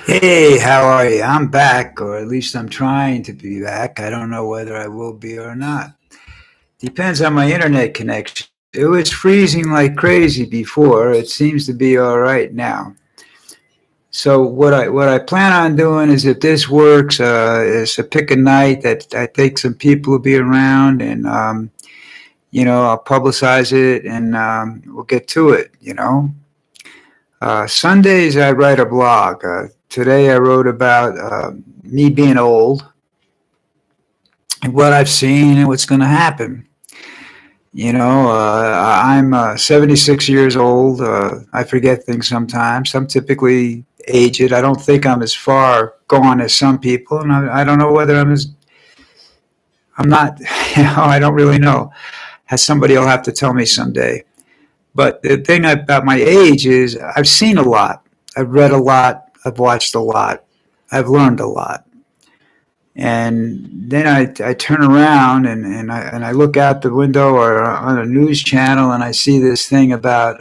Hey, how are you? I'm back, or at least I'm trying to be back. I don't know whether I will be or not. Depends on my internet connection. It was freezing like crazy before. It seems to be all right now. So what I plan on doing is, if this works, is to pick a night that I think some people will be around, and I'll publicize it, and we'll get to it. Sundays I write a blog. Today I wrote about me being old and what I've seen and what's going to happen. I'm 76 years old. I forget things sometimes. I'm typically aged. I don't think I'm as far gone as some people, and I don't know whether I'm not. I don't really know. As somebody will have to tell me someday. But the thing about my age is I've seen a lot. I've read a lot. I've watched a lot. I've learned a lot. And then I turn around and I look out the window or on a news channel, and I see this thing about,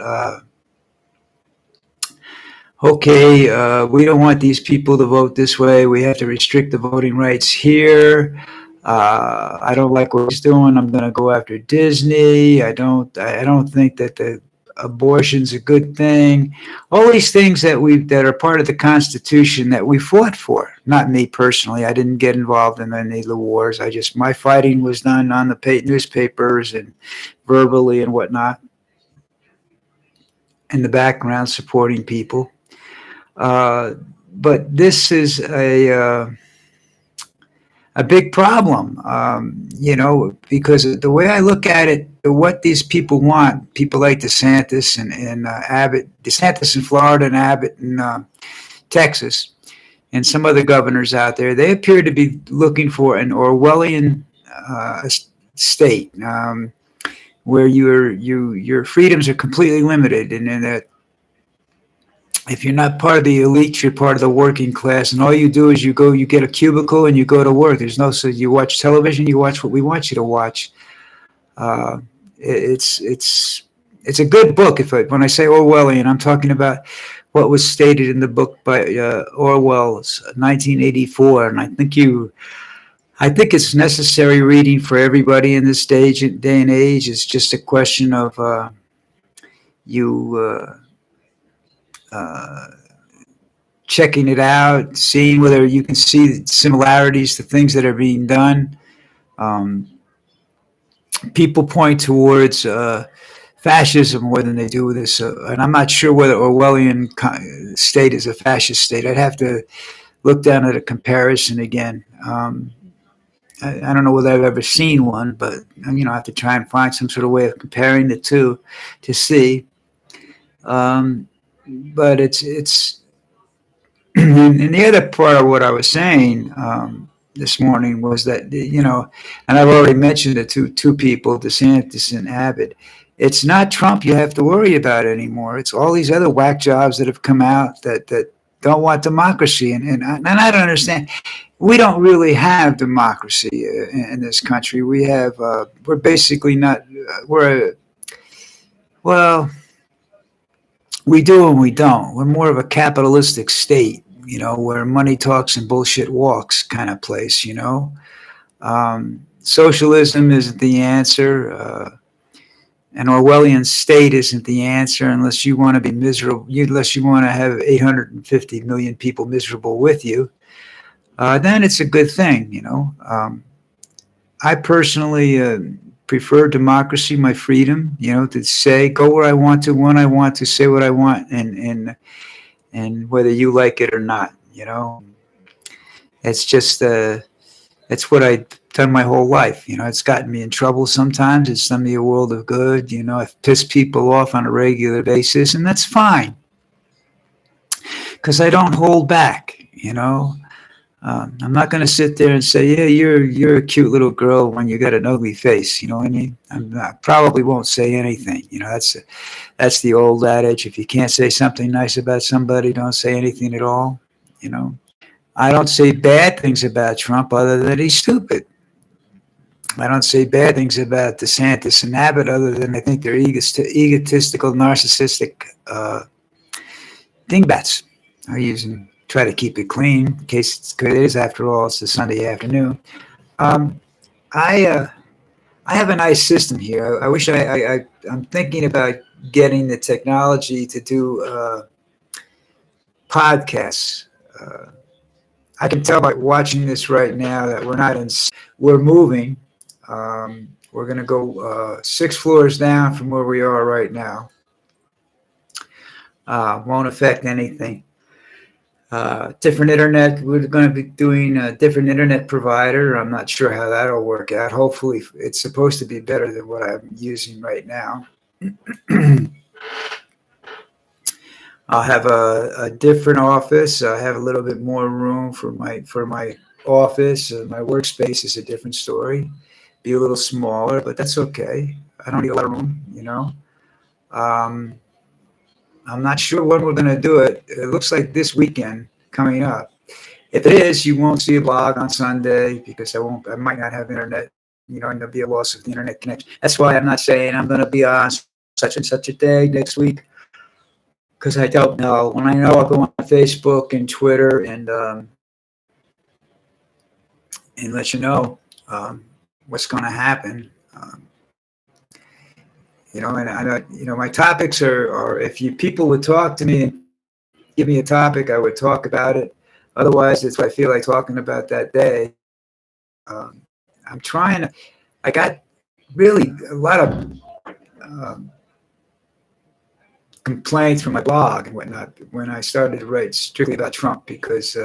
okay, we don't want these people to vote this way. We have to restrict the voting rights here. I don't like what he's doing. I'm going to go after Disney. I don't think that the abortion's a good thing. All these things that are part of the Constitution that we fought for. Not me personally. I didn't get involved in any of the wars. My fighting was done on the newspapers and verbally and whatnot, in the background supporting people. Uh, but this is a big problem, because the way I look at it, what these people want, people like DeSantis and Abbott, DeSantis in Florida and Abbott in Texas, and some other governors out there, they appear to be looking for an Orwellian state, where your freedoms are completely limited, and that if you're not part of the elite, you're part of the working class, and all you do is you get a cubicle and you go to work. So you watch television, you watch what we want you to watch. Uh, it's a good book. When I say Orwellian, I'm talking about what was stated in the book by Orwell's 1984, and I think it's necessary reading for everybody in this day and age. It's just a question of you. Uh, checking it out, seeing whether you can see similarities to things that are being done. Um, People point towards fascism more than they do this, and I'm not sure whether Orwellian state is a fascist state. I'd have to look down at a comparison again. I don't know whether I've ever seen one, but I have to try and find some sort of way of comparing the two to see. But it's and the other part of what I was saying this morning was that, and I've already mentioned it to two people, DeSantis and Abbott. It's not Trump you have to worry about anymore. It's all these other whack jobs that have come out that don't want democracy, and I don't understand. We don't really have democracy in this country. We're basically not. Well, we do and we don't. We're more of a capitalistic state, where money talks and bullshit walks kind of place. Socialism isn't the answer. An Orwellian state isn't the answer unless you want to be miserable, unless you want to have 850 million people miserable with you. Then it's a good thing. I personally prefer democracy, my freedom, to say, go where I want to, when I want to, say what I want, and whether you like it or not. It's just that's what I've done my whole life. It's gotten me in trouble sometimes. It's done me a world of good. I've pissed people off on a regular basis, and that's fine because I don't hold back. I'm not going to sit there and say, "Yeah, you're a cute little girl when you got an ugly face." You know what I mean? I probably won't say anything. That's the old adage: if you can't say something nice about somebody, don't say anything at all. You know, I don't say bad things about Trump other than he's stupid. I don't say bad things about DeSantis and Abbott other than I think they're egotistical, narcissistic dingbats. I use try to keep it clean in case cause it is, after all, it's a Sunday afternoon. Um, I have a nice system here. I wish I'm thinking about getting the technology to do podcasts. Uh, I can tell by watching this right now that we're not in. We're moving. We're going to go 6 floors down from where we are right now. Won't affect anything. Different internet. We're going to be doing a different internet provider. I'm not sure how that'll work out. Hopefully, it's supposed to be better than what I'm using right now. I'll have a different office. I have a little bit more room for my office. My workspace is a different story. Be a little smaller, but that's okay. I don't need a lot of room, you know. Um, I'm not sure when we're going to do it. It looks like this weekend coming up. If it is, you won't see a blog on Sunday because I might not have internet, you know, and there'll be a loss of the internet connection. That's why I'm not saying I'm going to be on such and such a day next week, because I don't know. When I know, I'll go on Facebook and Twitter and let you know what's going to happen. You know, and I know, you know, my topics are if you people would talk to me and give me a topic, I would talk about it. Otherwise, it's what I feel like talking about that day. I'm trying to. I got really a lot of um, complaints from my blog and whatnot when I started to write strictly about Trump, because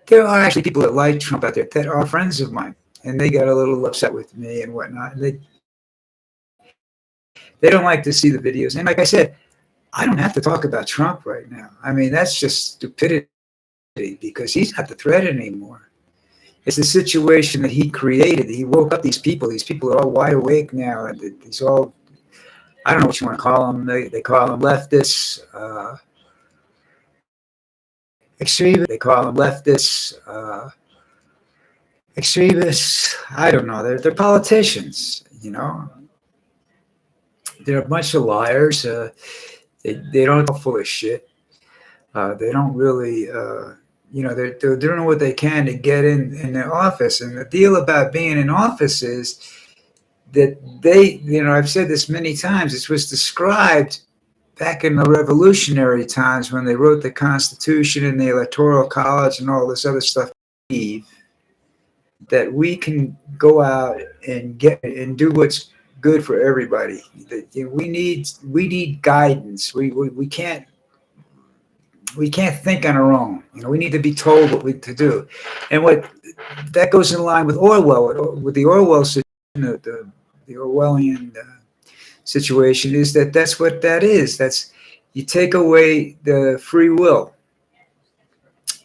there are actually people that like Trump out there that are friends of mine, and they got a little upset with me and whatnot. And they don't like to see the videos. And like I said, I don't have to talk about Trump right now. I mean, that's just stupidity because he's not the threat anymore. It's the situation that he created. He woke up these people. These people are all wide awake now. And it's all, I don't know what you want to call them. They call them leftists, extremists. They call them leftists, extremists. I don't know. They're politicians, you know. They're a bunch of liars. They don't full of shit. They don't really, you know, they're doing what they can to get in their office. And the deal about being in office is that they, you know, I've said this many times. It was described back in the revolutionary times when they wrote the Constitution and the Electoral College and all this other stuff. That we can go out and get and do what's good for everybody. That, you know, we need guidance. We can't think on our own. You know, we need to be told what we to do, and what that goes in line with Orwell, with the Orwell situation, the Orwellian situation is that's what that is. That's you take away the free will.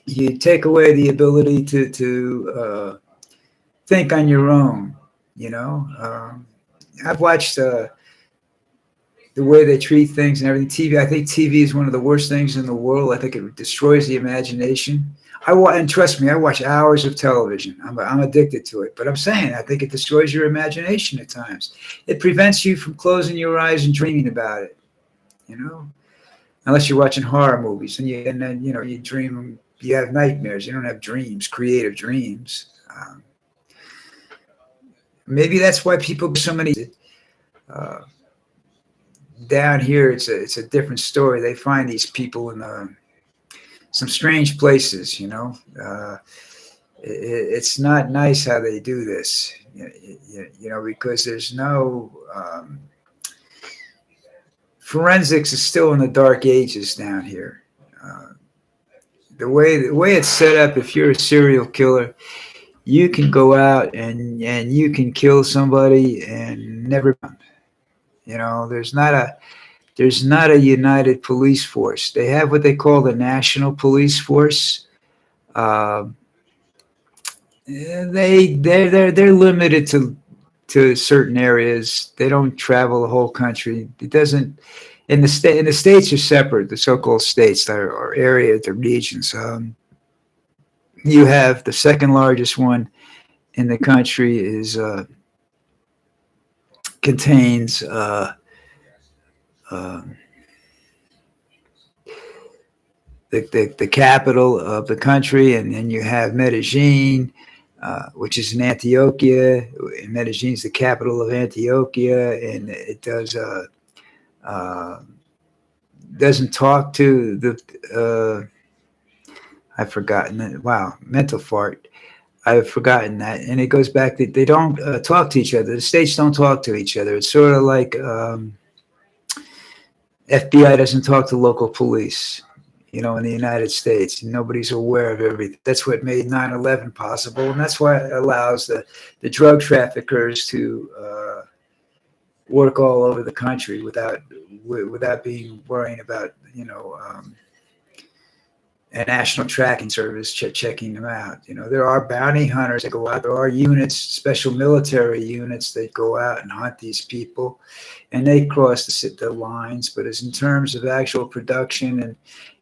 You take away the ability to think on your own. You know, I've watched the way they treat things and everything. TV, I think TV is one of the worst things in the world. I think it destroys the imagination. And trust me, I watch hours of television. I'm addicted to it. But I'm saying, I think it destroys your imagination at times. It prevents you from closing your eyes and dreaming about it. You know, unless you're watching horror movies and then you know you dream, you have nightmares. You don't have dreams, creative dreams. Maybe that's why people get so many. Uh, Down here, it's a different story. They find these people in some strange places. You know, it's not nice how they do this. You know, because there's no forensics is still in the dark ages down here. Uh, the way it's set up, if you're a serial killer, you can go out and you can kill somebody and never. You know, there's not a united police force. They have what they call the National Police Force. Uh, they're limited to certain areas. They don't travel the whole country. It doesn't. In the states are separate. The so-called states are areas, the regions. You have the second largest one in the country is contains. Uh, the capital of the country, and then you have Medellin, which is in Antioquia. Medellin is the capital of Antioquia, and it doesn't talk to the. I've forgotten that. Wow, mental fart. I've forgotten that, and it goes back that they don't talk to each other. The states don't talk to each other. It's sort of like FBI doesn't talk to local police. In the United States, nobody's aware of everything. That's what made 9/11 possible, and that's why it allows the drug traffickers to work all over the country without being worrying about a national tracking service checking them out. There are bounty hunters that go out. There are units, special military units that go out and hunt these people, and they cross the lines. But as in terms of actual production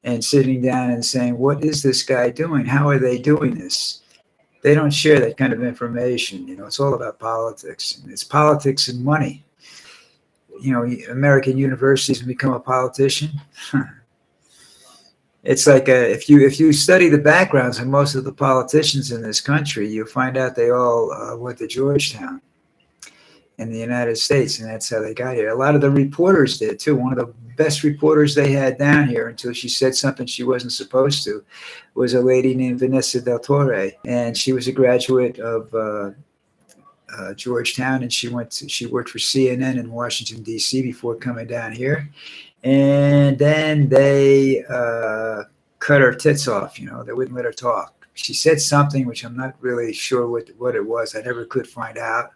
and sitting down and saying, what is this guy doing? How are they doing this? They don't share that kind of information. It's all about politics. And it's politics and money. American universities become a politician. It's like if you study the backgrounds of most of the politicians in this country, you'll find out they all went to Georgetown in the United States, and that's how they got here. A lot of the reporters did too. One of the best reporters they had down here, until she said something she wasn't supposed to, was a lady named Vanessa Del Torre, and she was a graduate of Georgetown, and she worked for CNN in Washington D.C. before coming down here. And then they cut her tits off. They wouldn't let her talk. She said something which I'm not really sure what it was. I never could find out.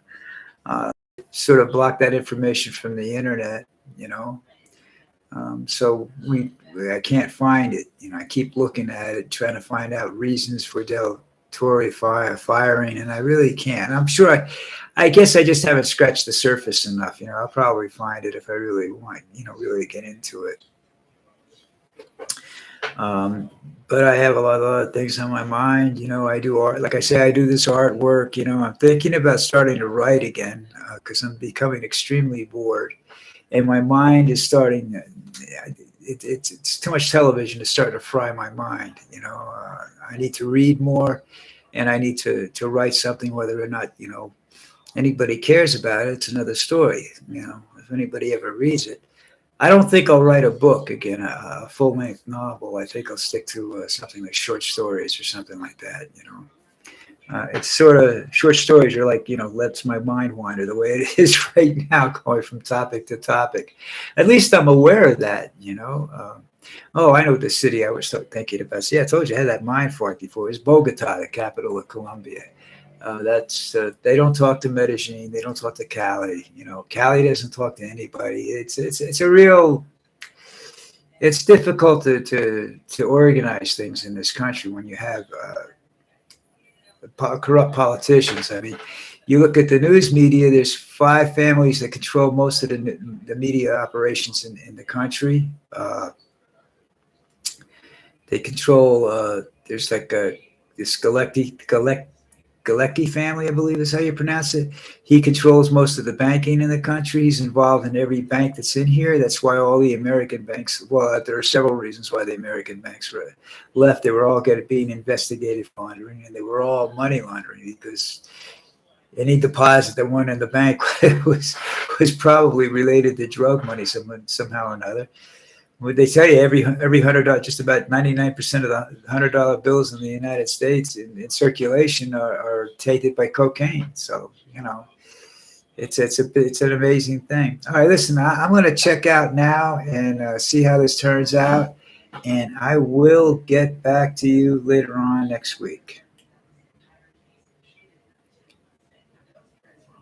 Sort of blocked that information from the internet. So I can't find it. I keep looking at it, trying to find out reasons for Del Torre firing, and I really can't. I'm sure I guess I just haven't scratched the surface enough. I'll probably find it if I really want, really get into it. But I have a lot of other things on my mind. I do art. Like I say, I do this artwork. I'm thinking about starting to write again because I'm becoming extremely bored, and my mind is starting. It's too much television to start to fry my mind. I need to read more, and I need to write something. Whether or not anybody cares about it, it's another story. If anybody ever reads it. I don't think I'll write a book again, a full-length novel. I think I'll stick to something like short stories or something like that. It's sort of short stories are like, lets my mind wander the way it is right now, going from topic to topic. At least I'm aware of that, Oh, I know the city I was thinking about. See, I told you I had that mind fart before. It's Bogota, the capital of Colombia. They don't talk to Medellin. They don't talk to Cali. Cali doesn't talk to anybody. It's a real. It's difficult to organize things in this country when you have corrupt politicians. I mean, you look at the news media. There's 5 families that control most of the media operations in the country. They control. There's like this Galecki family, I believe is how you pronounce it. He controls most of the banking in the country. He's involved in every bank that's in here. That's why all the American banks, well, there are several reasons why the American banks were left. They were all being investigated for laundering, and they were all money laundering because any deposit that went in the bank was probably related to drug money somehow or another. Would they tell you every $100, just about 99% of the $100 bills in the United States in circulation are tainted by cocaine. So it's an amazing thing. All right, listen, I'm going to check out now and see how this turns out, and I will get back to you later on next week.